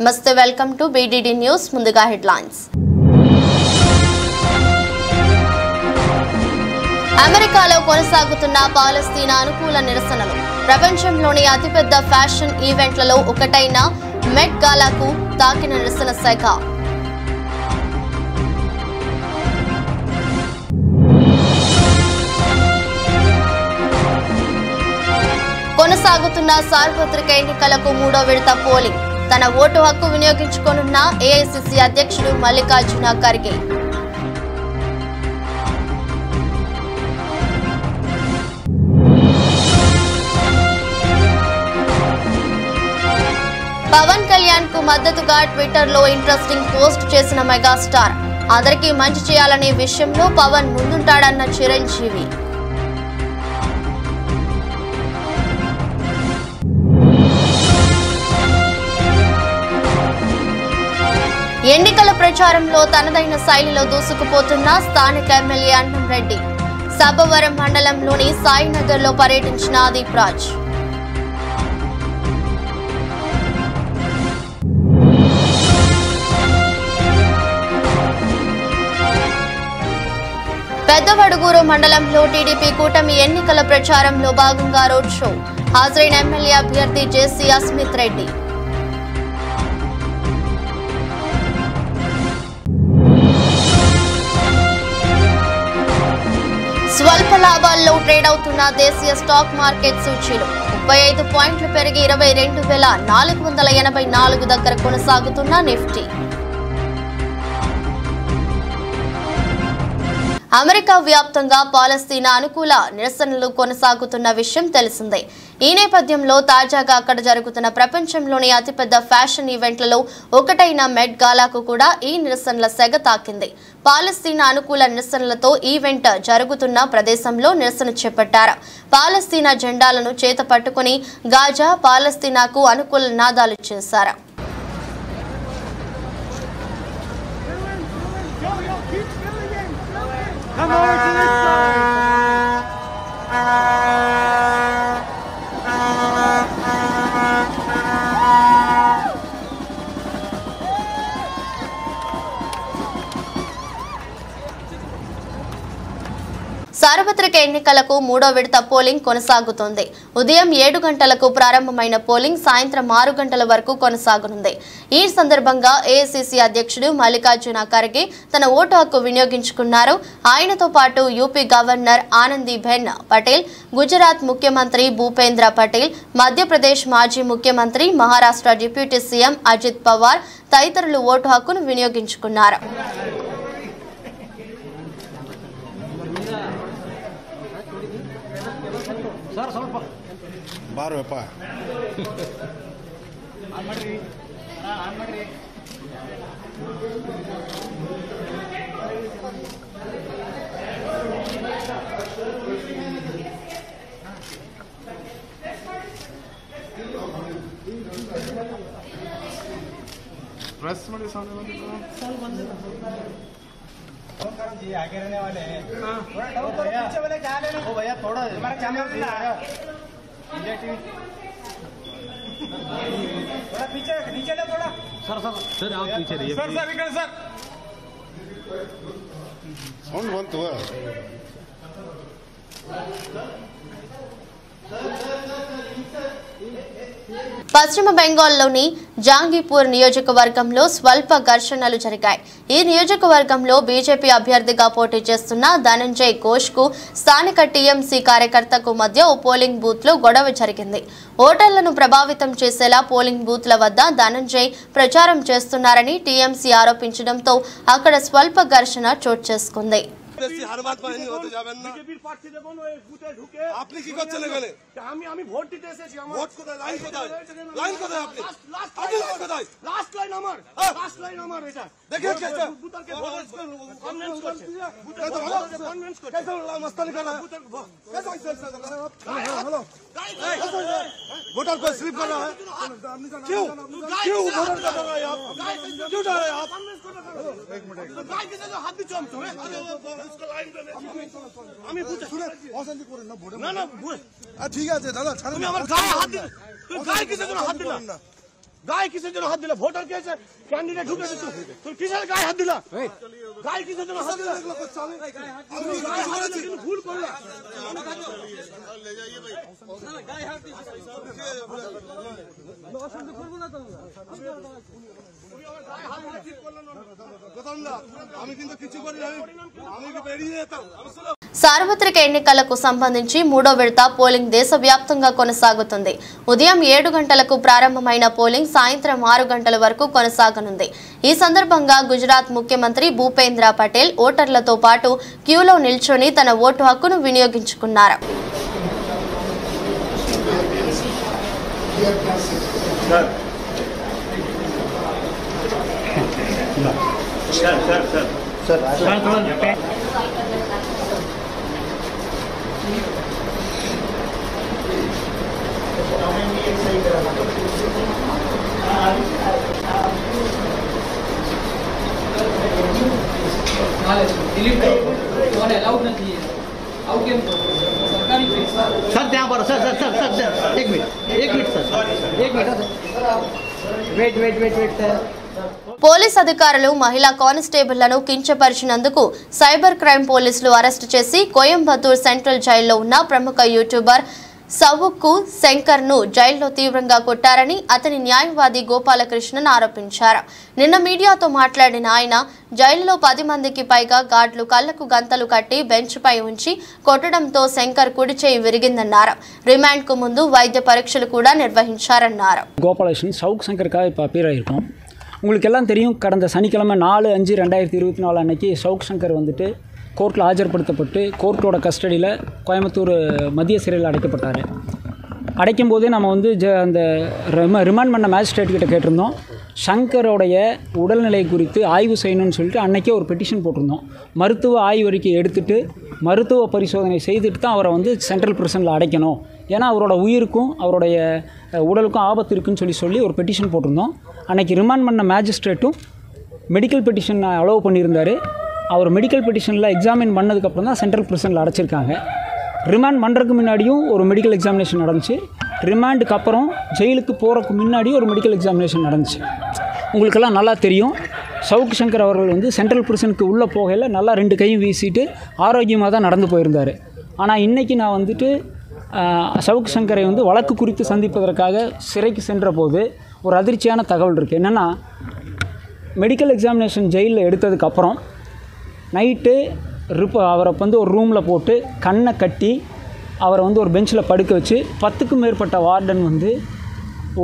Namaste, welcome to BDD News. Munduga headlines. అమెరికాలో కొనసాగుతున్న పాలస్తీనా అనుకూల నిరసనలు. ప్రపంచంలోని అతిపెద్ద ఫ్యాషన్ ఈవెంట్లలో ఒకటైన మెట్ గాలాకు తాకిన నిరసన శాఖ. కొనసాగుతున్న సార్వత్రిక ఎన్నికలకు మూడో విడత పోలింగ్. తన ఓటు హక్కు వినియోగించుకోనున్న ఏఐసీసీ అధ్యక్షుడు మల్లికార్జున ఖర్గే. పవన్ కళ్యాణ్ కు మద్దతుగా ట్విట్టర్ లో ఇంట్రెస్టింగ్ పోస్ట్ చేసిన మెగాస్టార్. అందరికీ మంచి చేయాలనే విషయంలో పవన్ ముందుంటాడన్న చిరంజీవి. ఎన్నికల ప్రచారంలో తనదైన శైలిలో దూసుకుపోతున్న స్థానిక ఎమ్మెల్యే అన్నం రెడ్డి. సబ్బవరం మండలంలోని సాయినగర్ లో పర్యటించిన దీప్ రాజ్. పెద్దవడుగూరు మండలంలో టీడీపీ కూటమి ఎన్నికల ప్రచారంలో భాగంగా రోడ్ షో. హాజరైన ఎమ్మెల్యే అభ్యర్థి జేసీ అస్మిత్ రెడ్డి. స్వల్ప లాభాల్లో ట్రేడ్ అవుతున్న దేశీయ స్టాక్ మార్కెట్ సూచీలు 35 పాయింట్లు పెరిగి 22,484 దగ్గర కొనసాగుతున్న నిఫ్టీ. అమెరికా వ్యాప్తంగా పాలస్తీనా అనుకూల నిరసనలు కొనసాగుతున్న విషయం తెలిసిందే. ఈ నేపథ్యంలో తాజాగా అక్కడ జరుగుతున్న ప్రపంచంలోని అతిపెద్ద ఫ్యాషన్ ఈవెంట్లలో ఒకటైన మెట్ గాలాకు కూడా ఈ నిరసనల సెగ తాకింది. పాలస్తీనా అనుకూల నిరసనలతో ఈవెంట్ జరుగుతున్న ప్రదేశంలో నిరసన చేపట్టారు. పాలస్తీనా జెండాలను చేత పట్టుకుని గాజా, పాలస్తీనాకు అనుకూల నినాదాలు చేశారు. Come over to this side. సార్వత్రిక ఎన్నికలకు మూడో విడత పోలింగ్ కొనసాగుతోంది. ఉదయం 7 గంటలకు ప్రారంభమైన పోలింగ్ సాయంత్రం 6 గంటల వరకు కొనసాగనుంది. ఈ సందర్భంగా ఏఐసీసీ అధ్యక్షుడు మల్లికార్జున ఖర్గే తన ఓటు హక్కు వినియోగించుకున్నారు. ఆయనతో పాటు యూపీ గవర్నర్ ఆనందీబెన్ పటేల్, గుజరాత్ ముఖ్యమంత్రి భూపేంద్ర పటేల్, మధ్యప్రదేశ్ మాజీ ముఖ్యమంత్రి, మహారాష్ట్ర డిప్యూటీ సీఎం అజిత్ పవార్ తదితరులు ఓటు హక్కును వినియోగించుకున్నారు. प्रेस में सामने आगे रहने वाले हैं। पीछे वाले क्या लेना? ओ भैया थोड़ा हमारा कैमरा थोड़ा पीछे नीचे ले थोड़ा। सर आप पीछे रहिए। सर इधर सर साउंड बंद हुआ। పశ్చిమ బెంగాల్లోని జాంగీపూర్ నియోజకవర్గంలో స్వల్ప ఘర్షణలు జరిగాయి. ఈ నియోజకవర్గంలో బీజేపీ అభ్యర్థిగా పోటీ చేస్తున్న ధనంజయ్ ఘోష్కు స్థానిక టీఎంసీ కార్యకర్తకు మధ్య ఓ పోలింగ్ బూత్లో గొడవ జరిగింది. ఓటర్లను ప్రభావితం చేసేలా పోలింగ్ బూత్ల వద్ద ధనంజయ్ ప్రచారం చేస్తున్నారని టీఎంసీ ఆరోపించడంతో అక్కడ స్వల్ప ఘర్షణ చోటు చేసుకుంది. हर बात मानेंगे होते जावेन ना बीजेपी पार्टी देबो नो बुटे ढुके আপনি কি করছেন এখানে আমি ভোট দিতে এসেছি আমার ভোট কোথায় লাইন কোথায় আপনি লাস্ট লাইন আমার এটা देखिए कैसे बुतर के कन्वेंस करছে कन्वेंस करছে कैसे मस्तानी कर रहा है कैसे हेलो वोटर को स्लिप कर रहा है क्यों वोटर कर रहा है आप क्यों डर रहे हैं आप एक मिनट गाय के हाथ भी चम तुम्हें इसको लाइन पे আমি বুঝে শুনে অশান্তি করেন না ভোটে না ঠিক আছে দাদা ছাড়েন তুমি আমার গায়ে হাত দিলে তুই গায়ে কিসের জন্য হাত দিলা गाय किसी जन हाथ दिला वोटर के कैंडिडेट ढूंढे तू किसी गाय हाथ दिला गाय किसी जन हाथ दिला भूल पड़ला ले जाइए भाई गाय हाथ సార్వత్రిక ఎన్నికలకు సంబంధించి మూడో విడత పోలింగ్ దేశవ్యాప్తంగా కొనసాగుతుంది. ఉదయం 7 గంటలకు ప్రారంభమైన పోలింగ్ సాయంత్రం 6 గంటల వరకు కొనసాగనుంది. ఈ సందర్భంగా గుజరాత్ ముఖ్యమంత్రి భూపేంద్ర పటేల్ ఓటర్లతో పాటు క్యూలో నిల్చొని తన ఓటు హక్కును వినియోగించుకున్నారు. పోలీస్ అధికారులు మహిళా కానిస్టేబుళ్లను కించపరిచినందుకు సైబర్ క్రైమ్ పోలీసులు అరెస్టు చేసి కోయంబత్తూర్ సెంట్రల్ జైల్లో ఉన్న ప్రముఖ యూట్యూబర్ సవుక్కు శంకర్ ను జైల్లో తీవ్రంగా కొట్టారని అతని న్యాయవాది గోపాలకృష్ణన్ ఆరోపించారు. నిన్న మీడియాతో మాట్లాడిన ఆయన జైలులో 10 మందికి పైగా గార్డులు కళ్లకు గంతలు కట్టి బెంచ్ పై ఉంచి కొట్టడంతో శంకర్ కుడి చేయి విరిగిందన్నారు. రిమాండ్ కు ముందు వైద్య పరీక్షలు కూడా నిర్వహించారన్నారు. கோபாலகிருஷ்ணன் சவுக் சங்கருக்காக இப்போ அப்பியர் ஆகிருக்கோம். உங்களுக்கு எல்லாம் தெரியும், கடந்த சனிக்கிழமை 4/5/2024 அன்னைக்கு சவுக் சங்கர் வந்துட்டு கோர்ட்டில் ஆஜர்படுத்தப்பட்டு கோர்ட்டோட கஸ்டடியில் கோயம்புத்தூர் மத்திய சிறையில் அடைக்கப்பட்டார். அடைக்கும் போதே நம்ம வந்து அந்த ரிமாண்ட் பண்ண மேஜிஸ்ட்ரேட் கிட்ட கேட்டிருந்தோம். சங்கரோடைய உடல்நிலை குறித்து ஆய்வு செய்யணும்னு சொல்லிட்டு அன்றைக்கே ஒரு பெட்டிஷன் போட்டிருந்தோம். மருத்துவ ஆய்வறிக்கை எடுத்துகிட்டு மருத்துவ பரிசோதனை செய்துட்டு தான் அவரை வந்து சென்ட்ரல் பிரிசனில் அடைக்கணும், ஏன்னா அவரோட உயிருக்கும் அவருடைய உடலுக்கும் ஆபத்து இருக்குன்னு சொல்லி ஒரு பெட்டிஷன் போட்டிருந்தோம். அன்றைக்கி ரிமாண்ட் பண்ண மேஜிஸ்ட்ரேட்டும் மெடிக்கல் பெட்டிஷன் அலோவ் பண்ணியிருந்தார். அவர் மெடிக்கல் பெட்டிஷனில் எக்ஸாமின் பண்ணதுக்கப்புறம் தான் சென்ட்ரல் பிரிசனில் அடைச்சிருக்காங்க. ரிமாண்ட் பண்ணுறதுக்கு முன்னாடியும் ஒரு மெடிக்கல் எக்ஸாமினேஷன் நடந்துச்சு. ரிமாண்டுக்கு அப்புறம் ஜெயிலுக்கு போகிறதுக்கு முன்னாடியும் ஒரு மெடிக்கல் எக்ஸாமினேஷன் நடந்துச்சு. உங்களுக்கெல்லாம் நல்லா தெரியும், சவுக் சங்கர் அவர்கள் வந்து சென்ட்ரல் பிரிசனுக்கு உள்ளே போகையில் நல்லா 2 கையும் வீசிட்டு ஆரோக்கியமாக தான் நடந்து போயிருந்தார். ஆனால் இன்றைக்கி நான் வந்துட்டு சவுக் சங்கரை வந்து வழக்கு குறித்து சந்திப்பதற்காக சிறைக்கு சென்ற போது ஒரு அதிர்ச்சியான தகவல் இருக்குது. என்னென்னா, மெடிக்கல் எக்ஸாமினேஷன் ஜெயிலில் எடுத்ததுக்கப்புறம் நைட்டு அவரை வந்து ஒரு ரூமில் போட்டு கண்ணை கட்டி அவரை வந்து ஒரு பெஞ்சில் படுக்க வச்சு 10க்கும் மேற்பட்ட வார்டன் வந்து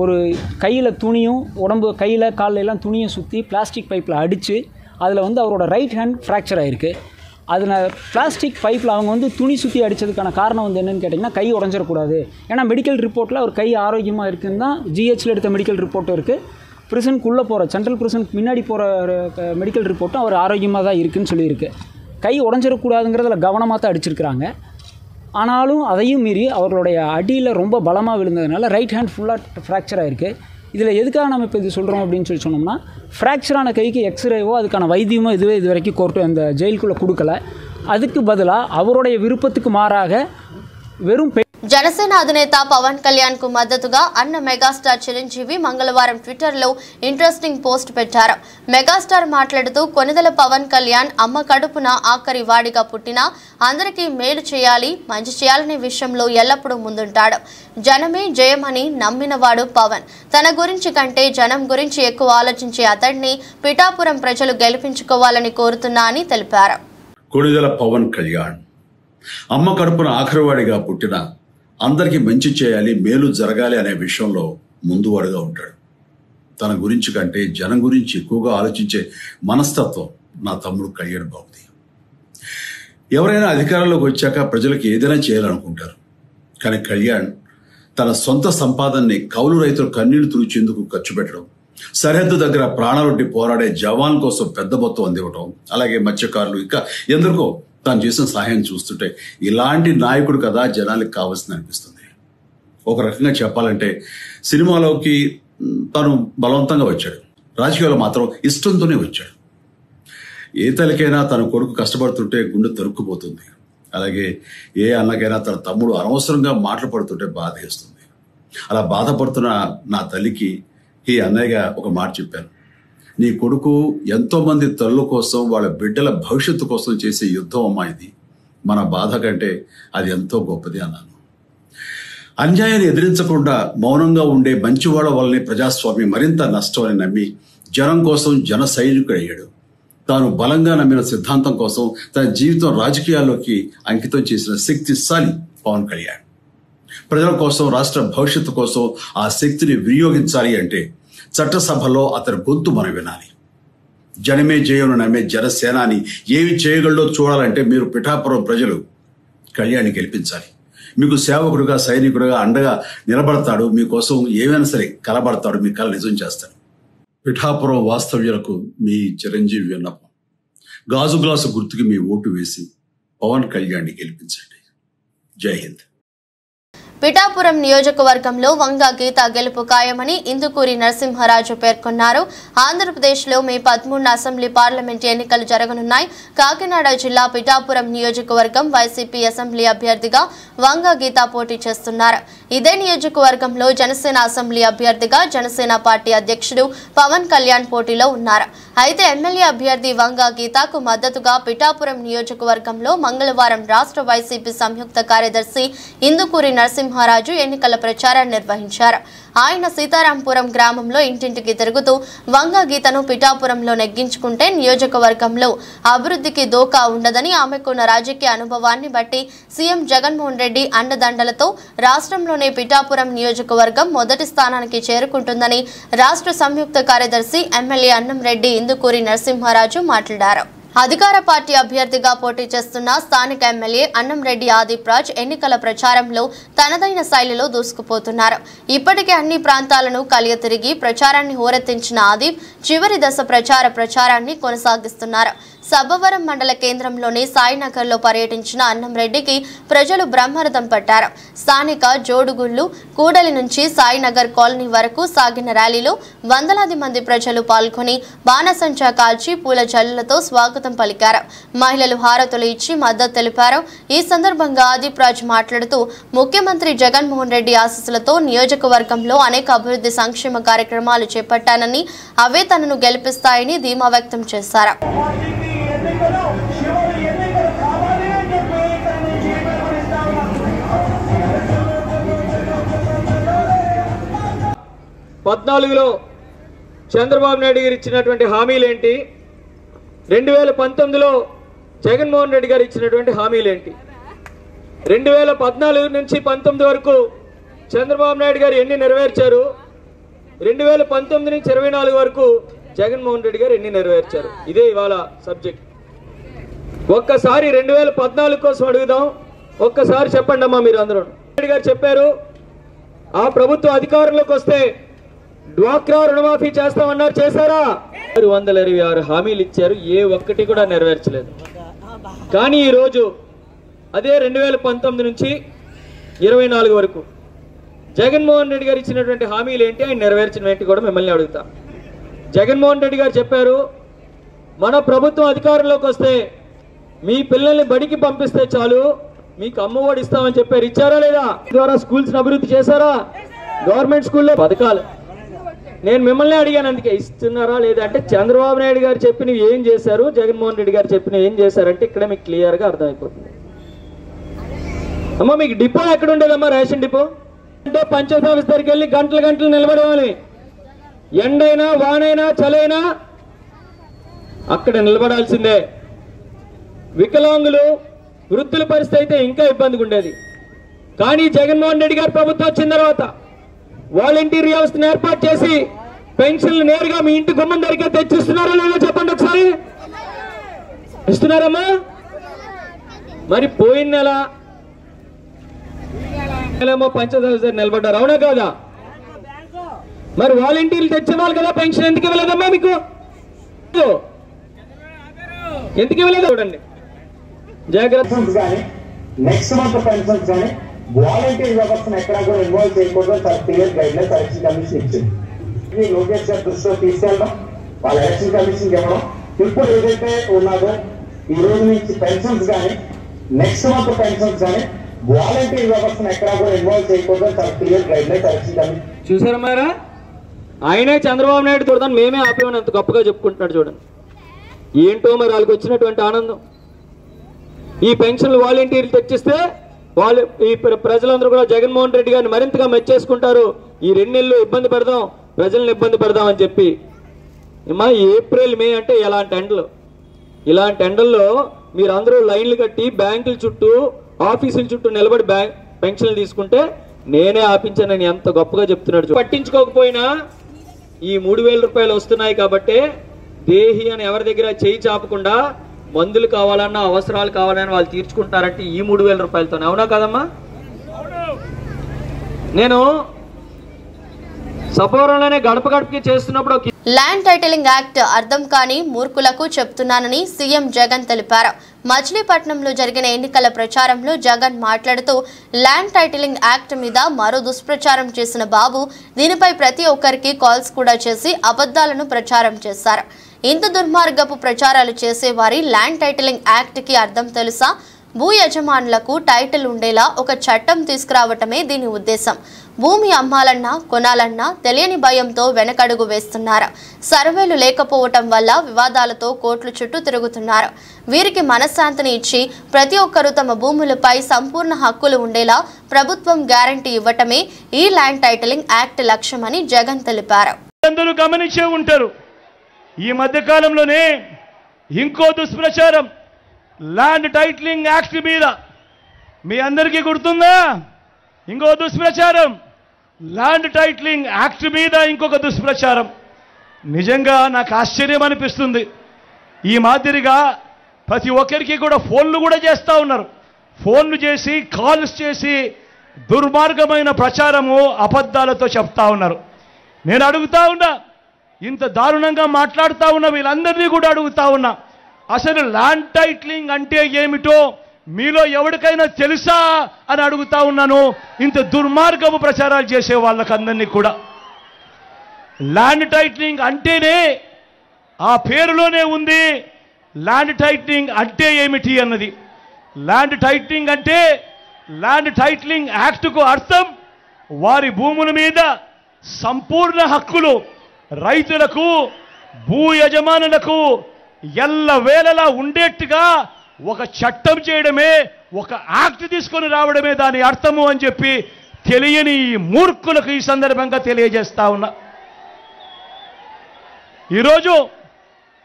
ஒரு கையில் துணியும் உடம்பு கையில் காலையெல்லாம் துணியை சுற்றி பிளாஸ்டிக் பைப்பில் அடித்து அதில் வந்து அவரோட ரைட் ஹேண்ட் ஃப்ராக்சர் ஆகிருக்கு. அதில் பிளாஸ்டிக் பைப்பில் அவங்க வந்து துணி சுற்றி அடித்ததுக்கான காரணம் வந்து என்னென்னு கேட்டிங்கன்னா, கை உடஞ்சிடக்கூடாது. ஏன்னா மெடிக்கல் ரிப்போர்ட்டில் அவர் கை ஆரோக்கியமாக இருக்குதுன்னு தான் ஜிஹெச்சில் எடுத்த மெடிக்கல் ரிப்போர்ட்டும் இருக்குது. பிரிசனுக்குள்ளே போகிற சென்ட்ரல் பிரிசனுக்கு முன்னாடி போகிற மெடிக்கல் ரிப்போர்ட்டும் அவர் ஆரோக்கியமாக தான் இருக்குதுன்னு சொல்லியிருக்கு. கை உடஞ்சிடக்கூடாதுங்கிறதுல கவனமாக தான் அடிச்சிருக்கிறாங்க. ஆனாலும் அதையும் மீறி அவர்களுடைய அடியில் ரொம்ப பலமாக விழுந்ததுனால ரைட் ஹேண்ட் ஃபுல்லாக ஃப்ராக்சர் ஆகிருக்கு. இதில் எதுக்காக நம்ம இப்போ இது சொல்கிறோம் அப்படின்னு சொன்னோம்னா, ஃப்ராக்சரான கைக்கு எக்ஸ்ரேவோ அதுக்கான வைத்தியமோ இது வரைக்கும் கோர்ட்டு அந்த ஜெயிலுக்குள்ளே கொடுக்கல. அதுக்கு பதிலாக அவருடைய விருப்பத்துக்கு மாறாக வெறும் జనసేన అధినేత పవన్ కళ్యాణ్ కు మద్దతుగా అన్న మెగాస్టార్ చిరంజీవి మంగళవారం ట్విట్టర్ లో ఇంట్రెస్టింగ్ పోస్ట్ పెట్టారు. మెగాస్టార్ మాట్లాడుతూ, కొనిదెల పవన్ కళ్యాణ్ అమ్మ కడుపున ఆఖరి వాడిగా పుట్టినా అందరికీ మేలు చేయాలి, మంచి చేయాలనే విషయంలో ఎల్లప్పుడూ ముందుంటాడు. జనమే జయమని నమ్మినవాడు పవన్. తన గురించి కంటే జనం గురించి ఎక్కువ ఆలోచించే అతడిని పిఠాపురం ప్రజలు గెలిపించుకోవాలని కోరుతున్నా అని తెలిపారు. కొనిదెల పవన్ కళ్యాణ్ అమ్మ కడుపున ఆఖరివాడిగా పుట్టిన అందరికీ మంచి చేయాలి, మేలు జరగాలి అనే విషయంలో ముందువాడుగా ఉంటాడు. తన గురించి కంటే జనం గురించి ఎక్కువగా ఆలోచించే మనస్తత్వం నా తమ్ముడు కళ్యాణ్ బాబుది. ఎవరైనా అధికారంలోకి వచ్చాక ప్రజలకు ఏదైనా చేయాలనుకుంటారు. కానీ కళ్యాణ్ తన సొంత సంపాదనని కౌలు రైతుల కన్నీళ్లు తుడిచేందుకు ఖర్చు పెట్టడం, సరిహద్దు దగ్గర ప్రాణాలొడ్డి పోరాడే జవాన్ కోసం పెద్ద మొత్తం అందివ్వటం, అలాగే మత్స్యకారులు ఇంకా ఎందరికో తాను చేసిన సహాయం చూస్తుంటే ఇలాంటి నాయకుడు కదా జనాలకు కావాల్సింది అనిపిస్తుంది. ఒక రకంగా చెప్పాలంటే సినిమాలోకి తను బలవంతంగా వచ్చాడు, రాజకీయాల్లో మాత్రం ఇష్టంతోనే వచ్చాడు. ఏ తల్లికైనా తన కొడుకు కష్టపడుతుంటే గుండె తరుక్కుపోతుంది. అలాగే ఏ అన్నకైనా తన తమ్ముడు అనవసరంగా మాటలు పడుతుంటే బాధేస్తుంది. అలా బాధపడుతున్న నా తల్లికి ఈ అన్నయ్యగా ఒక మాట చెప్పాను. నీ కొడుకు ఎంతో మంది తల్లుల కోసం వాళ్ళ బిడ్డల భవిష్యత్తు కోసం చేసే యుద్ధం అమ్మా ఇది. మన బాధ కంటే అది ఎంతో గొప్పది అన్నాను. అన్యాయాన్ని ఎదిరించకుండా మౌనంగా ఉండే మంచివాళ్ల వల్లనే ప్రజాస్వామ్యం మరింత నష్టం అని నమ్మి జనం కోసం జన సైనికుడయ్యాడు. తాను బలంగా నమ్మిన సిద్ధాంతం కోసం తన జీవితం రాజకీయాల్లోకి అంకితం చేసిన శక్తిశాలి పవన్ కళ్యాణ్. ప్రజల కోసం, రాష్ట్ర భవిష్యత్తు కోసం ఆ శక్తిని వినియోగించాలి అంటే చట్టసభలో అతని గొంతు మనం వినాలి. జనమే జయమును నమ్మే జనసేనాని ఏమి చేయగలడో చూడాలంటే మీరు పిఠాపురం ప్రజలు కళ్యాణ్ని గెలిపించాలి. మీకు సేవకుడుగా, సైనికుడుగా అండగా నిలబడతాడు. మీకోసం ఏమైనా సరే కలబడతాడు. మీ కల నిజం చేస్తాడు. పిఠాపురం వాస్తవ్యులకు మీ చిరంజీవి విన్నపం, గాజు గ్లాసు గుర్తుకి మీ ఓటు వేసి పవన్ కళ్యాణ్ని గెలిపించండి. జై హింద్. పిఠాపురం నియోజకవర్గంలో వంగ గీత గెలుపు ఖాయమని ఇందుకూరి నరసింహరాజు పేర్కొన్నారు. ఆంధ్రప్రదేశ్లో మే 13 అసెంబ్లీ పార్లమెంట్ ఎన్నికలు జరగనున్నాయి. కాకినాడ జిల్లా పిఠాపురం నియోజకవర్గం వైసీపీ అసెంబ్లీ అభ్యర్థిగా వంగ గీత పోటీ చేస్తున్నారు. ఇదే నియోజకవర్గంలో జనసేన అసెంబ్లీ అభ్యర్థిగా జనసేన పార్టీ అధ్యక్షుడు పవన్ కళ్యాణ్ పోటీలో ఉన్నారు. అయితే ఎమ్మెల్యే అభ్యర్థి వంగ గీతకు మద్దతుగా పిఠాపురం నియోజకవర్గంలో మంగళవారం రాష్ట్ర వైసీపీ సంయుక్త కార్యదర్శి ఇందుకూరి నరసింహరాజు ఎన్నికల ప్రచారాన్ని నిర్వహించారు. ఆయన సీతారాంపురం గ్రామంలో ఇంటింటికి తిరుగుతూ వంగ గీతను పిఠాపురంలో నెగ్గించుకుంటే నియోజకవర్గంలో అభివృద్ధికి దోకా ఉండదని, ఆమెకున్న రాజకీయ అనుభవాన్ని బట్టి సీఎం జగన్మోహన్ రెడ్డి అండదండలతో రాష్ట్రంలోనే పిఠాపురం నియోజకవర్గం మొదటి స్థానానికి చేరుకుంటుందని రాష్ట్ర సంయుక్త కార్యదర్శి ఎమ్మెల్యే అన్నంరెడ్డి ఇందుకూరి నరసింహరాజు మాట్లాడారు. అధికార పార్టీ అభ్యర్థిగా పోటీ చేస్తున్న స్థానిక ఎమ్మెల్యే అన్నంరెడ్డి ఆదిప్ రాజ్ ఎన్నికల ప్రచారంలో తనదైన శైలిలో దూసుకుపోతున్నారు. ఇప్పటికే అన్ని ప్రాంతాలను కలియతిరిగి ప్రచారాన్ని హోరెత్తించిన ఆదిప్ చివరి దశ ప్రచారాన్ని కొనసాగిస్తున్నారు. సబ్బవరం మండల కేంద్రంలోని సాయినగర్లో పర్యటించిన అన్నంరెడ్డికి ప్రజలు బ్రహ్మరథం పట్టారు. స్థానిక జోడుగుళ్లు కూడలి నుంచి సాయినగర్ కాలనీ వరకు సాగిన ర్యాలీలో వందలాది మంది ప్రజలు పాల్గొని బాణసంచా కాల్చి పూల జల్లులతో స్వాగతం పలికారు. మహిళలు హారతులు ఇచ్చి మద్దతు తెలిపారు. ఈ సందర్భంగా ఆదిప్ రాజ్ మాట్లాడుతూ ముఖ్యమంత్రి జగన్మోహన్ రెడ్డి ఆశీస్సులతో నియోజకవర్గంలో అనేక అభివృద్ధి సంక్షేమ కార్యక్రమాలు చేపట్టానని, అవే తనను గెలిపిస్తాయని ధీమా వ్యక్తం చేశారు. 14లో చంద్రబాబు నాయుడు గారు ఇచ్చినటువంటి హామీలేంటి, 2019లో జగన్మోహన్ రెడ్డి గారు ఇచ్చినటువంటి హామీలేంటి, 2014 నుంచి 19 వరకు చంద్రబాబు నాయుడు గారు ఎన్ని నెరవేర్చారు, 2019 నుంచి 24 వరకు జగన్మోహన్ రెడ్డి గారు ఎన్ని నెరవేర్చారు. ఇదే ఇవాళ సబ్జెక్ట్. ఒక్కసారి 2014 కోసం అడుగుదాం. ఒక్కసారి చెప్పండి అమ్మా మీరు అందరూ. రెడ్డి గారు చెప్పారు ఆ ప్రభుత్వం అధికారంలోకి వస్తే డ్వాక్రా రుణమాఫీ చేస్తామన్నారు, చేశారా? 126 హామీలు ఇచ్చారు, ఏ ఒక్కటి కూడా నెరవేర్చలేదు. కానీ ఈరోజు అదే 2019 నుంచి 24 వరకు జగన్మోహన్ రెడ్డి గారు ఇచ్చినటువంటి హామీలు ఏంటి, ఆయన నెరవేర్చిన ఏంటి కూడా మిమ్మల్ని అడుగుతా. జగన్మోహన్ రెడ్డి గారు చెప్పారు మన ప్రభుత్వం అధికారంలోకి వస్తే మీ పిల్లల్ని బడికి పంపిస్తే చాలు మీకు అమ్మఒడి ఇస్తామని చెప్పారు. ఇచ్చారా లేదా? ద్వారా స్కూల్స్ అభివృద్ధి చేశారా? గవర్నమెంట్ స్కూల్లో పథకాలు నేను మిమ్మల్ని అడిగాను, అందుకే ఇస్తున్నారా లేదా అంటే చంద్రబాబు నాయుడు గారు చెప్పినవి ఏం చేశారు, జగన్మోహన్ రెడ్డి గారు చెప్పినవి ఏం చేశారంటే ఇక్కడ మీకు క్లియర్గా అర్థమైపోతుంది. అమ్మ మీకు డిపో ఎక్కడ ఉండేదమ్మా? రేషన్ డిపో అంటే పంచాయతీ ఆఫీస్ దగ్గరికి వెళ్ళి గంటలు నిలబడేవాళ్ళని, ఎండైనా వానైనా చలైనా అక్కడ నిలబడాల్సిందే. వికలాంగులు వృద్ధుల పరిస్థితి అయితే ఇంకా ఇబ్బందిగా ఉండేది. కానీ జగన్మోహన్ రెడ్డి గారు ప్రభుత్వం వచ్చిన తర్వాత వాలంటీర్ వ్యవస్థను ఏర్పాటు చేసి పెన్షన్లు నేరుగా మీ ఇంటి గుమ్మం దగ్గర తెచ్చిస్తున్నారా లేదా చెప్పండి ఒకసారి. ఇస్తున్నారమ్మా? మరి పోయిన నెలేమో పంచాయతీ నిలబడ్డారు, అవునా కాదా? మరి వాలంటీర్లు తెచ్చేవాళ్ళు కదా, పెన్షన్ ఎందుకు ఇవ్వలేదమ్మా మీకు? ఎందుకు ఇవ్వలేదు చూడండి. జాగ్రత్త. నెక్స్ట్ మంత్ పెన్షన్స్ కానీ వాలంటీర్ వ్యవస్థను ఎక్కడా కూడా ఇన్వాల్వ్ చేయకూడదు. చాలా clear guide lines election commission ఇచ్చింది. లోకేష్ గారి దృష్టిలో తీసుకెళ్ళడం, వాళ్ళ ఎలక్షన్ కమిషన్ ఇవ్వడం. ఇప్పుడు ఏదైతే ఉన్నదో ఈ రోజు నుంచి పెన్షన్స్ కానీ నెక్స్ట్ మంత్ పెన్షన్స్ కానీ వాలంటీర్ వ్యవస్థను ఎక్కడా కూడా ఇన్వాల్వ్ చేయకూడదు. చాలా clear guide lines election commission. చూసారా? ఆయనే చంద్రబాబు నాయుడు చూడదాన్ని మేమే ఆపేమని అంత గొప్పగా చెప్పుకుంటున్నాడు. చూడండి ఏంటో మరి వాళ్ళకి వచ్చినటువంటి ఆనందం. ఈ పెన్షన్లు వాలంటీర్లు తెచ్చిస్తే వాళ్ళు ఈ ప్రజలందరూ కూడా జగన్మోహన్ రెడ్డి గారిని మరింతగా మెచ్చేసుకుంటారు. ఈ 2 నెలలు ఇబ్బంది పెడదాం, ప్రజల్ని ఇబ్బంది పెడదాం అని చెప్పి. ఏమా ఏప్రిల్ మే అంటే ఇలాంటి ఎండల్లో మీరు అందరూ లైన్లు కట్టి బ్యాంకుల చుట్టూ ఆఫీసుల చుట్టూ నిలబడి పెన్షన్లు తీసుకుంటే నేనే ఆపించానని ఎంత గొప్పగా చెప్తున్నాడు. పట్టించుకోకపోయినా ఈ 3,000 రూపాయలు వస్తున్నాయి కాబట్టి దేహి అని ఎవరి దగ్గర చేయి చాపకుండా మందులు కావాలన్నా అవసరాలు కావాలన్నా వాళ్ళు తీర్చుకుంటారంటే ఈ 3,000 రూపాయలతో. అవునా కదమ్మా? నేను సపోరంలోనే గడప గడపకి చేస్తున్నప్పుడు ల్యాండ్ టైటిలింగ్ యాక్ట్ అర్థం కాని మూర్ఖులకు చెప్తున్నానని సీఎం జగన్ తెలిపారు. మచిలీపట్నంలో జరిగిన ఎన్నికల ప్రచారంలో జగన్ మాట్లాడుతూ ల్యాండ్ టైటిలింగ్ యాక్ట్ మీద మరో దుష్ప్రచారం చేసిన బాబు దీనిపై ప్రతి ఒక్కరికి కాల్స్ కూడా చేసి అబద్ధాలను ప్రచారం చేశారు. ఇంత దుర్మార్గపు ప్రచారాలు చేసేవారి ల్యాండ్ టైటిలింగ్ యాక్ట్ కి అర్థం తెలుసా? భూ యజమానులకు టైటిల్ ఉండేలా ఒక చట్టం తీసుకురావటమే దీని ఉద్దేశం. భూమి అమ్మాలన్నా కొనాలన్నా తెలియని భయంతో వెనకడుగు వేస్తున్నారు. సర్వేలు లేకపోవటం వల్ల వివాదాలతో కోర్టుల చుట్టూ తిరుగుతున్నారు. వీరికి మనశ్శాంతిని ఇచ్చి ప్రతి ఒక్కరూ తమ భూములపై సంపూర్ణ హక్కులు ఉండేలా ప్రభుత్వం గ్యారంటీ ఇవ్వటమే ఈ ల్యాండ్ టైటిలింగ్ యాక్ట్ లక్ష్యమని జగన్ తెలిపారు. అందరూ గమనించే ఉంటారు. ఈ మధ్య కాలంలోనే ఇంకో దుష్ప్రచారం ల్యాండ్ టైటిలింగ్ యాక్ట్ మీద మీ అందరికీ గుర్తుందా? ఇంకో దుష్ప్రచారం ల్యాండ్ టైటిలింగ్ యాక్ట్ మీద ఇంకొక దుష్ప్రచారం. నిజంగా నాకు ఆశ్చర్యం అనిపిస్తుంది. ఈ మాదిరిగా ప్రతి ఒక్కరికి కూడా ఫోన్లు కూడా చేస్తూ ఉన్నారు. ఫోన్లు చేసి కాల్స్ చేసి దుర్మార్గమైన ప్రచారము అబద్ధాలతో చెప్తా ఉన్నారు. నేను అడుగుతా ఉన్నా, ఇంత దారుణంగా మాట్లాడుతూ ఉన్న వీళ్ళందరినీ కూడా అడుగుతా ఉన్నా, అసలు ల్యాండ్ టైటిలింగ్ అంటే ఏమిటో మీలో ఎవరికైనా తెలుసా అని అడుగుతా ఉన్నాను. ఇంత దుర్మార్గపు ప్రచారాలు చేసే వాళ్ళకందరినీ కూడా. ల్యాండ్ టైటిలింగ్ అంటేనే ఆ పేరులోనే ఉంది ల్యాండ్ టైటిలింగ్ అంటే ఏమిటి అన్నది. ల్యాండ్ టైటిలింగ్ అంటే ల్యాండ్ టైటిలింగ్ యాక్ట్కు అర్థం వారి భూముల మీద సంపూర్ణ హక్కులు రైతులకు భూ యజమానులకు ఎల్లవేళలా ఉండేట్టుగా ఒక చట్టం చేయడమే, ఒక యాక్ట్ తీసుకొని రావడమే దాని అర్థము అని చెప్పి తెలియని ఈ మూర్ఖులకు ఈ సందర్భంగా తెలియజేస్తా ఉన్నా. ఈరోజు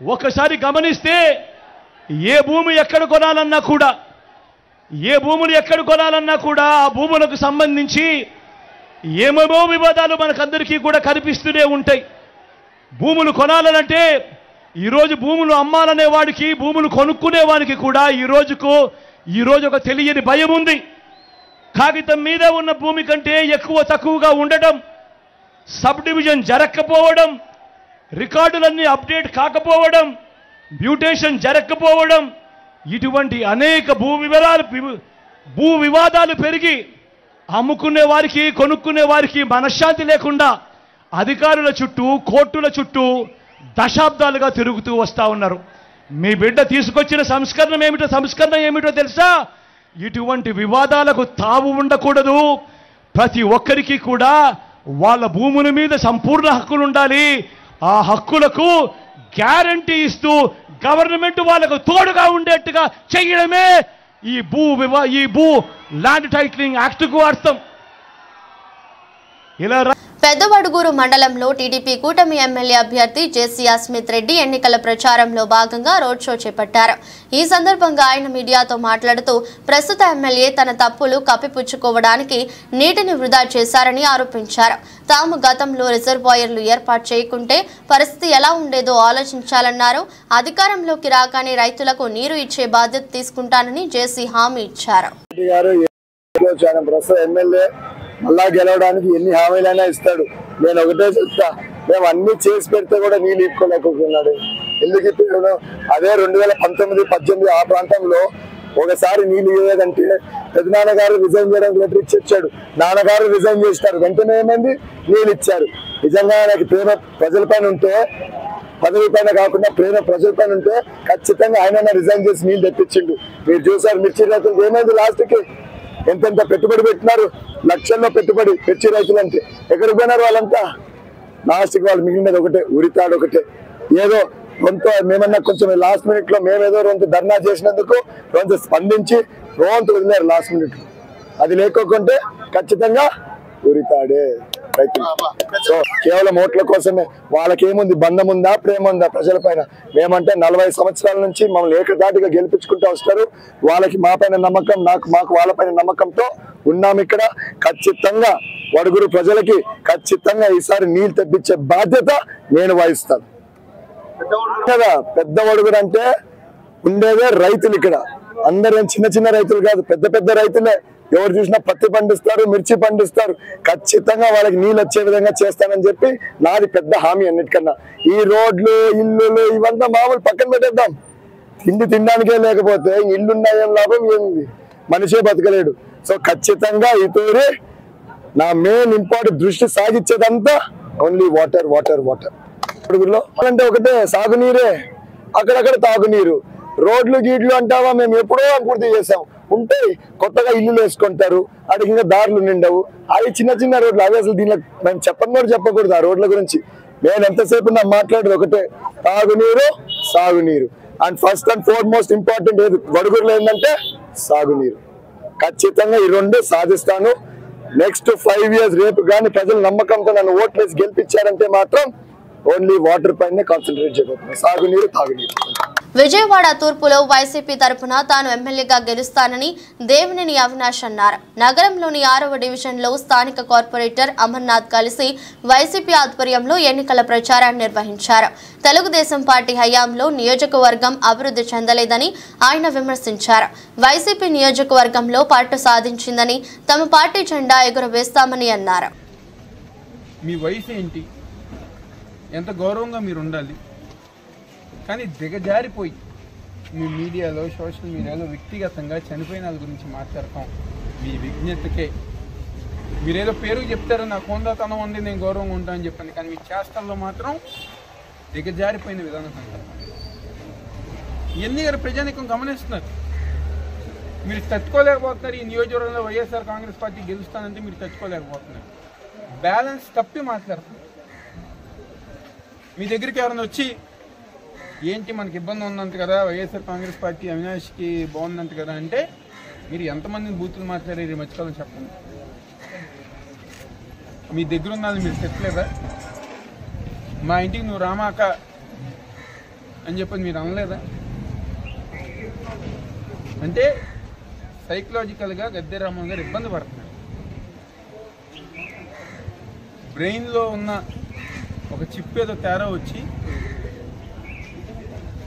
ఒకసారి గమనిస్తే ఏ భూమి ఎక్కడ కొనాలన్నా కూడా ఆ భూములకు సంబంధించి ఏమేమో వివాదాలు మనకందరికీ కూడా కనిపిస్తూనే ఉంటాయి. భూములు కొనాలనంటే ఈరోజు భూములు అమ్మాలనే వాడికి భూములు కొనుక్కునే వాడికి కూడా ఈరోజు ఒక తెలియని భయం ఉంది. కాగితం మీద ఉన్న భూమి కంటే తక్కువగా ఉండటం, సబ్ డివిజన్ జరగకపోవడం, రికార్డులన్నీ అప్డేట్ కాకపోవడం, మ్యూటేషన్ జరగకపోవడం, ఇటువంటి అనేక భూ వివాదాలు పెరిగి అమ్ముకునే వారికి కొనుక్కునే వారికి మనశ్శాంతి లేకుండా అధికారుల చుట్టూ కోర్టుల చుట్టూ దశాబ్దాలుగా తిరుగుతూ వస్తూ ఉన్నారు. మీ బిడ్డ తీసుకొచ్చిన సంస్కరణ ఏమిటో తెలుసా? ఇటువంటి వివాదాలకు తావు ఉండకూడదు. ప్రతి ఒక్కరికి కూడా వాళ్ళ భూముల మీద సంపూర్ణ హక్కులు ఉండాలి. ఆ హక్కులకు గ్యారంటీ ఇస్తూ గవర్నమెంట్ వాళ్ళకు తోడుగా ఉండేట్టుగా చేయడమే ఈ భూ ల్యాండ్ టైటిలింగ్ యాక్ట్కు అర్థం. ఇలా పెద్దవడుగూరు మండలంలో టీడీపీ కూటమి ఎమ్మెల్యే అభ్యర్థి జేసీ అస్మిత్ రెడ్డి ఎన్నికల ప్రచారంలో భాగంగా రోడ్ షో చేపట్టారు. ఈ సందర్భంగా ఆయన మీడియాతో మాట్లాడుతూ ప్రస్తుత ఎమ్మెల్యే తన తప్పులు కప్పిపుచ్చుకోవడానికి నీటిని వృధా చేశారని ఆరోపించారు. తాము గతంలో రిజర్వాయర్లు ఏర్పాటు చేయకుంటే పరిస్థితి ఎలా ఉండేదో ఆలోచించాలన్నారు. అధికారంలోకి రాగానే రైతులకు నీరు ఇచ్చే బాధ్యత తీసుకుంటానని జేసీ హామీ ఇచ్చారు. మళ్ళా గెలవడానికి ఎన్ని హామీలైనా ఇస్తాడు. నేను ఒకటే చెప్తా, మేము అన్ని చేసి పెడితే కూడా నీళ్ళు ఇప్పుకోలేకపోతున్నాడు. ఎందుకు ఇప్పుడు అదే 2019-18 ఆ ప్రాంతంలో ఒకసారి నీళ్ళు ఇవ్వదంటే పెద్దనాన్నగారు రిజైన్ చేయడానికి లెటర్ ఇచ్చి వచ్చాడు. నాన్నగారు రిజైన్ చేస్తారు, వెంటనే ఏమైంది నీళ్ళు ఇచ్చారు. నిజంగా నాకు ప్రేమ ప్రజల పైన ఉంటే, పదవి పైన కాకుండా ప్రేమ ప్రజల పైన ఉంటే ఖచ్చితంగా ఆయన రిజైన్ చేసి నీళ్ళు తెప్పించిండు. మీరు చూసారు మిర్చి రైతులు ఏమైంది, లాస్ట్కి ఎంతెంత పెట్టుబడి పెట్టినారు, లక్షల్లో పెట్టుబడి మిర్చి రైతులు అంటే ఎక్కడికి పోయినారు వాళ్ళంతా? లాస్ట్కి వాళ్ళు మిగిలినది ఒకటే, ఉరితాడు ఒకటే. ఏదో కొంత మేమన్నా కొంచెం లాస్ట్ మినిట్ లో మేమేదో రొంత ధర్నా చేసినందుకు రొంత స్పందించి రొంత వదిలేరు లాస్ట్ మినిట్. అది లేకోకుంటే ఖచ్చితంగా ఉరితాడే రైతులు. సో కేవలం ఓట్ల కోసమే వాళ్ళకేముంది, బంధం ఉందా, ప్రేమ ఉందా ప్రజల పైన? మేమంటే 40 సంవత్సరాల నుంచి మమ్మల్ని ఏకదాటిగా గెలిపించుకుంటూ వస్తారు. వాళ్ళకి మా పైన నమ్మకం, మాకు వాళ్ళ పైన నమ్మకంతో ఉన్నాం ఇక్కడ. ఖచ్చితంగా వడుగురు ప్రజలకి ఖచ్చితంగా ఈసారి నీళ్ళు తెప్పించే బాధ్యత నేను వహిస్తాను. పెద్ద వడుగురు అంటే ఉండేదే రైతులు ఇక్కడ. అందరేం చిన్న చిన్న రైతులు కాదు, పెద్ద పెద్ద రైతులే. ఎవరు చూసినా పత్తి పండిస్తారు, మిర్చి పండిస్తారు. ఖచ్చితంగా వాళ్ళకి నీళ్ళు వచ్చే విధంగా చేస్తానని చెప్పి నాది పెద్ద హామీ. అన్నిటికన్నా ఈ రోడ్లు, ఇల్లులు ఇవంతా మామూలు పక్కన పెట్టేద్దాం. తిండి తినడానికే లేకపోతే ఇల్లున్నా ఏం లాభం, ఏముంది? మనిషే బతకలేడు. సో ఖచ్చితంగా ఈ తూరి నా మెయిన్ ఇంపార్టెంట్ దృష్టి సాగించేదంతా ఓన్లీ వాటర్ వాటర్ వాటర్. అంటే ఒకటే సాగునీరే, అక్కడక్కడ తాగునీరు. రోడ్లు గీడ్లు అంటావా, మేము ఎప్పుడో పూర్తి చేసాం. ఉంటే కొత్తగా ఇల్లులు వేసుకుంటారు, అడిగి ఇంకా దారులు నిండవు. అవి చిన్న చిన్న రోడ్లు, అవి అసలు దీనిలో మేము చెప్పకూడదు ఆ రోడ్ల గురించి. నేను ఎంతసేపు నా మాట్లాడేది ఒకటే, తాగునీరు సాగునీరు. And first and foremost important ఏది వడుగురులో ఏంటంటే సాగునీరు. ఖచ్చితంగా ఈ రెండు సాధిస్తాను. నెక్స్ట్ 5 years రేపు కానీ ప్రజల నమ్మకంతో నన్ను ఓట్లేసి గెలిపించారంటే మాత్రం ఓన్లీ వాటర్ పైనే కాన్సన్ట్రేట్ చేయబోతున్నాను, సాగునీరు తాగునీరు. విజయవాడ తూర్పులో వైసీపీ తరపున తాను ఎమ్మెల్యేగా గెలుస్తానని దేవినేని అవినాష్ అన్నారు. నగరంలోని 6వ డివిజన్లో స్థానిక కార్పొరేటర్ అమర్నాథ్ కలిసి వైసీపీ ఆధ్వర్యంలో ఎన్నికల ప్రచారాన్ని నిర్వహించారు. తెలుగుదేశం పార్టీ హయాంలో నియోజకవర్గం అభివృద్ధి చెందలేదని ఆయన విమర్శించారు. వైసీపీ నియోజకవర్గంలో పట్టు సాధించిందని, తమ పార్టీ జెండా ఎగురవేస్తామని అన్నారు. మీ వయసు ఏంటి, ఎంత గౌరవంగా మీరు ఉండాలి, కానీ దిగజారిపోయి మీ మీడియాలో, సోషల్ మీడియాలో వ్యక్తిగతంగా చనిపోయిన వాళ్ళ గురించి మాట్లాడటం మీ విజ్ఞతకే. మీరేదో పేరు చెప్తారో నాకు హోందాతనం ఉంది, నేను గౌరవంగా ఉంటానని చెప్పండి, కానీ మీ చేష్టల్లో మాత్రం దిగజారిపోయిన విధానం కనపడుతుంది. ఇవన్నీ గారు ప్రజానికం గమనిస్తున్నారు. మీరు తట్టుకోలేకపోతున్నారు. ఈ నియోజకవర్గంలో వైఎస్ఆర్ కాంగ్రెస్ పార్టీ గెలుస్తానంటే మీరు తట్టుకోలేకపోతున్నారు. బ్యాలెన్స్ తప్పి మాట్లాడుతున్నారు. మీ దగ్గరికి ఎవరైనా వచ్చి ఏంటి మనకి ఇబ్బంది ఉందంట కదా, వైఎస్ఆర్ కాంగ్రెస్ పార్టీ అవినాష్కి బాగుందంట కదా అంటే మీరు ఎంతమందిని బూతులు మాట్లాడారు ఈ మధ్యకాలం చెప్పండి. మీ దగ్గర ఉన్నది మీరు చెప్పలేదా? మా ఇంటికి నువ్వు రామాక అని చెప్పని మీరు అనలేదా? అంటే సైకలాజికల్గా గద్దె రామన్ గారు ఇబ్బంది పడుతున్నారు. బ్రెయిన్లో ఉన్న ఒక చిప్ ఏదో తేడా వచ్చి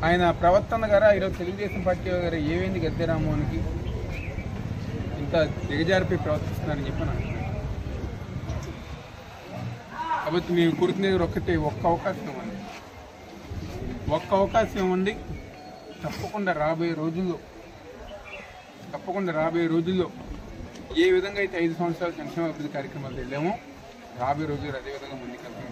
ఆయన ప్రవర్తన గారా ఈరోజు తెలుగుదేశం పార్టీ గారు ఏమైంది గద్దె రామ్మోహన్కి ఇంత దిగజారిపై ప్రవర్తిస్తున్నారని చెప్పి నాకు. కాబట్టి మేము కోరుకునేది ఒక్క అవకాశం ఇవ్వండి, ఒక్క అవకాశం ఇవ్వండి. తప్పకుండా రాబోయే రోజుల్లో ఏ విధంగా అయితే 5 సంవత్సరాల సంక్షేమ అభివృద్ధి కార్యక్రమాలు వెళ్ళామో రాబోయే రోజులు అదేవిధంగా ముందుకెళ్తాం.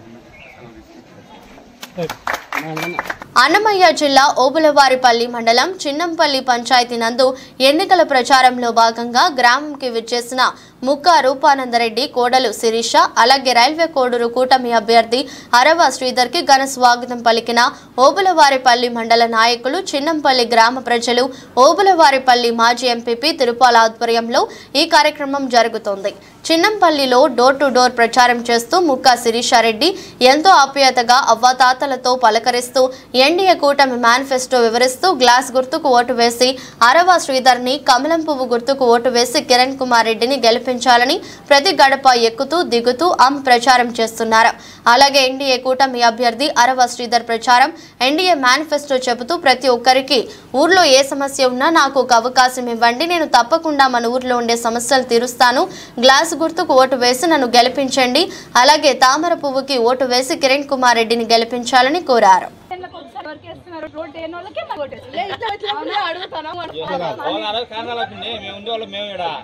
అన్నమయ్య జిల్లా ఓబులవారిపల్లి మండలం చిన్నంపల్లి పంచాయతీ నందు ఎన్నికల ప్రచారంలో భాగంగా గ్రామంకి విచ్చేసిన ముక్క రూపానందరెడ్డి, కోడలు శిరీష, అలాగే రైల్వే కోడూరు కూటమి అభ్యర్థి అరవ శ్రీధర్కి ఘన స్వాగతం పలికిన ఓబులవారిపల్లి మండల నాయకులు, చిన్నంపల్లి గ్రామ ప్రజలు, ఓబులవారిపల్లి మాజీ ఎంపీపీ తిరుపాల ఆధ్వర్యంలో ఈ కార్యక్రమం జరుగుతోంది. చిన్నంపల్లిలో డోర్ టు డోర్ ప్రచారం చేస్తూ ముక్క శిరీషారెడ్డి ఎంతో ఆప్యాయతగా అవ్వాతాతలతో పలకరిస్తూ ఎన్డీఏ కూటమి మేనిఫెస్టో వివరిస్తూ గ్లాస్ గుర్తుకు ఓటు వేసి అరవ శ్రీధర్ని, కమలం పువ్వు గుర్తుకు ఓటు వేసి కిరణ్ కుమార్ రెడ్డిని గెలిపించాలని ప్రతి గడప ఎక్కుతూ దిగుతూ ఆమె ప్రచారం చేస్తున్నారు. అలాగే ఎన్డీఏ కూటమి అభ్యర్థి అరవ శ్రీధర్ ప్రచారం, ఎన్డీఏ మేనిఫెస్టో చెబుతూ ప్రతి ఒక్కరికి ఊర్లో ఏ సమస్య ఉన్నా నాకు ఒక అవకాశం ఇవ్వండి, నేను తప్పకుండా మన ఊర్లో ఉండే సమస్యలు తీరుస్తాను, గ్లాస్ గుర్తుకు ఓటు వేసి నన్ను గెలిపించండి, అలాగే తామర పువ్వుకి ఓటు వేసి కిరణ్ కుమార్ రెడ్డిని గెలిపించాలని కోరారు.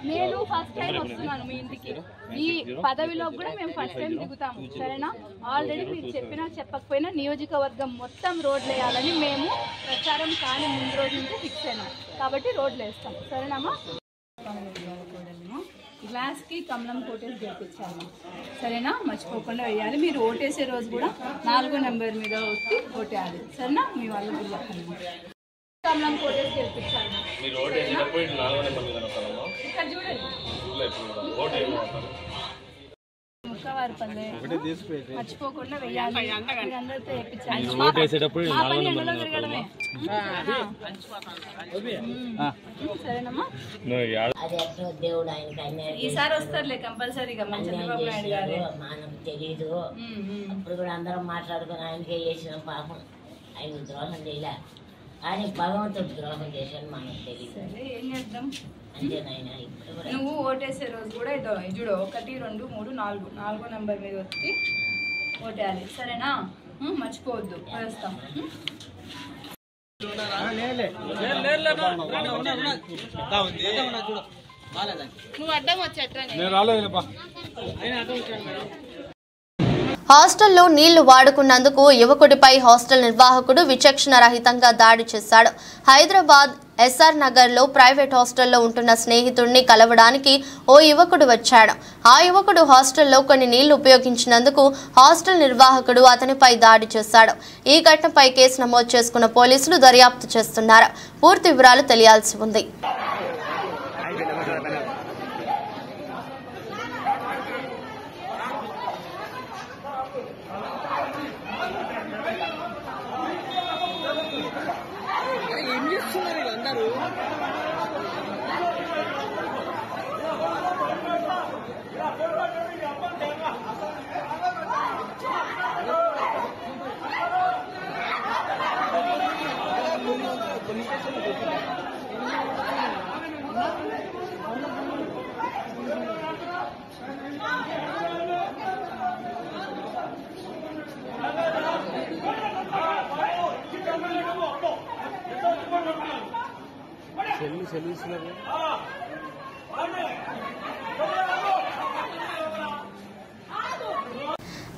నేను ఫస్ట్ టైం వస్తున్నాను మీ ఇంటికి, ఈ పదవిలో కూడా మేము ఫస్ట్ టైం దిగుతాము, సరేనా? ఆల్రెడీ మీరు చెప్పినా చెప్పకపోయినా నియోజకవర్గం మొత్తం రోడ్లు వేయాలని మేము ప్రచారం కానీ ముందు రోజు నుంచి ఫిక్స్ అయినాం, కాబట్టి రోడ్లు వేస్తాం, సరేనామా? గ్లాస్కి కమలం కోటేసి గెలిపించాలి సరేనా, మర్చిపోకుండా వేయాలి. మీరు ఓటేసే రోజు కూడా 4వ నెంబర్ మీద వచ్చి ఓటేయాలి సరేనా. మీ వాళ్ళు కమలం కోటేసి గెలిపించాలి. ఇక్కడ చూడండి ముక్కవారిపల్లె మర్చిపోకుండా వేయాలి. అందరితో వేయించాలి. మా పని ఎండలో తిరగడమే సరేనమ్మా. ఈసారి వస్తారులే కంపల్సరీగా మన చంద్రబాబు నాయుడు గారు. మనకు తెలీదు, అప్పుడు కూడా అందరం మాట్లాడుకుని ఆయనకే చేసిన పాపం, ఆయన ద్రోహం చేయలే కానీ భగవంతుడు ద్రోహం చేశాను మనకు తెలియదు. ఏం చేద్దాం అంతేనాయన. ఇప్పుడు కూడా నువ్వు ఓటేసే రోజు కూడా ఇదో చూడు 1 2 3 4 4వ నెంబర్ మీద వచ్చి ఓటేయాలి సరేనా. మర్చిపోవద్దు. వేస్తాం. నువ్వు అడ్డం వచ్చేట్రా. హాస్టల్లో నీళ్లు వాడుకున్నందుకు యువకుడిపై హాస్టల్ నిర్వాహకుడు విచక్షణ రహితంగా దాడి చేశాడు. హైదరాబాద్ ఎస్ఆర్ నగర్లో ప్రైవేట్ హాస్టల్లో ఉంటున్న స్నేహితుడిని కలవడానికి ఓ యువకుడు వచ్చాడు. ఆ యువకుడు హాస్టల్లో కొన్ని నీళ్లు ఉపయోగించినందుకు హాస్టల్ నిర్వాహకుడు అతనిపై దాడి చేశాడు. ఈ ఘటనపై కేసు నమోదు చేసుకున్న పోలీసులు దర్యాప్తు చేస్తున్నారు. పూర్తి వివరాలు తెలియాల్సి ఉంది.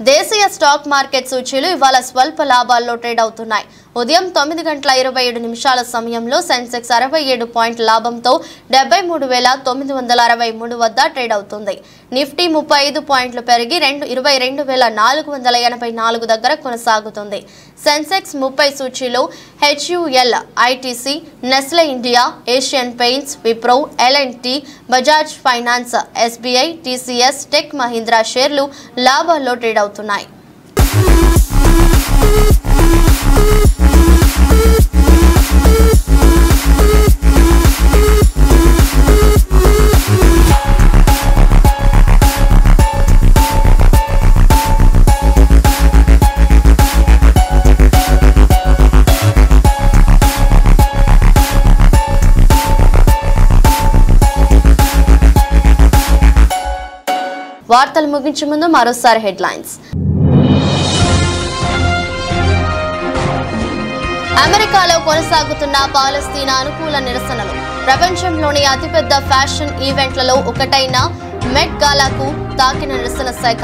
దేశీయ స్టాక్ మార్కెట్ సూచీలు ఇవాళ స్వల్ప లాభాల్లో ట్రేడ్ అవుతున్నాయి. ఉదయం 9:27 సమయంలో సెన్సెక్స్ 67 పాయింట్ల లాభంతో 73,963 వద్ద ట్రేడ్ అవుతుంది. నిఫ్టీ 35 పాయింట్లు పెరిగి 22,484 దగ్గర కొనసాగుతుంది. Sensex 30 సూచీలో HUL, ITC, Nestle India, Asian paints, Wipro, L&T, Bajaj finance, SBI, TCS, tech Mahindra షేర్లు లాభాల్లో ట్రేడ్ అవుతున్నాయి. వార్తలు ముగించే ముందు మరోసారి హెడ్లైన్స్. అమెరికాలో కొనసాగుతున్న పాలస్తీనా అనుకూల నిరసనలు. ప్రపంచంలోని అతిపెద్ద ఫ్యాషన్ ఈవెంట్లలో ఒకటైన మెట్ గాలాకు తాకిన నిరసన శాఖ.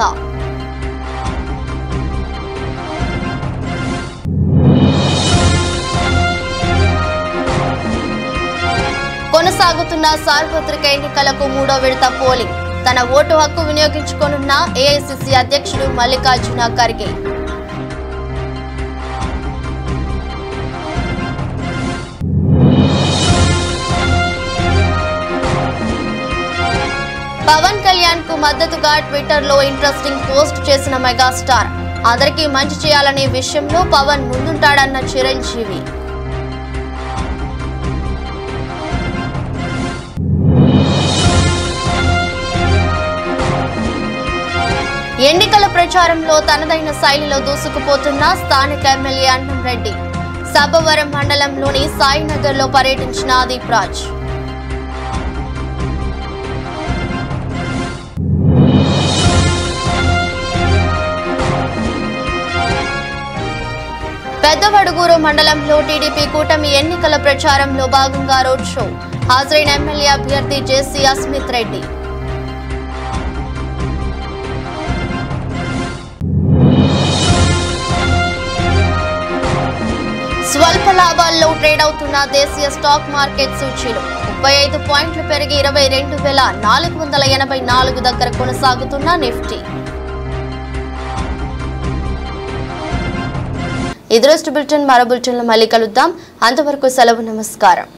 కొనసాగుతున్న సార్వత్రిక ఎన్నికలకు 3వ విడత పోలింగ్. తన ఓటు హక్కు వినియోగించుకోనున్న ఏఐసిసి అధ్యక్షుడు మల్లికార్జున ఖర్గే. పవన్ కళ్యాణ్ కు మద్దతుగా ట్విట్టర్ లో ఇంట్రెస్టింగ్ పోస్ట్ చేసిన మెగాస్టార్. అందరికీ మంచి చేయాలనే విషయంలో పవన్ ముందుంటాడన్న చిరంజీవి. ఎన్నికల ప్రచారంలో తనదైన శైలిలో దూసుకుపోతున్న స్థానిక ఎమ్మెల్యే అన్నం రెడ్డి. సబ్బవరం మండలంలోని సాయినగర్ లో పర్యటించిన దీప్ రాజ్. పెద్దవడుగూరు మండలంలో టీడీపీ కూటమి ఎన్నికల ప్రచారంలో భాగంగా రోడ్ షో. హాజరైన ఎమ్మెల్యే అభ్యర్థి జేసీ అస్మిత్ రెడ్డి. స్వల్ప లాభాల్లో ట్రేడ్ అవుతున్న దేశీయ స్టాక్ మార్కెట్ సూచీలు. 35 పాయింట్లు పెరిగి 22,484 దగ్గర కొనసాగుతున్న నిఫ్టీ. ఇది రోజు బులెటిన్. మరో బులెటిన్లో మళ్ళీ కలుద్దాం. అంతవరకు సెలవు. నమస్కారం.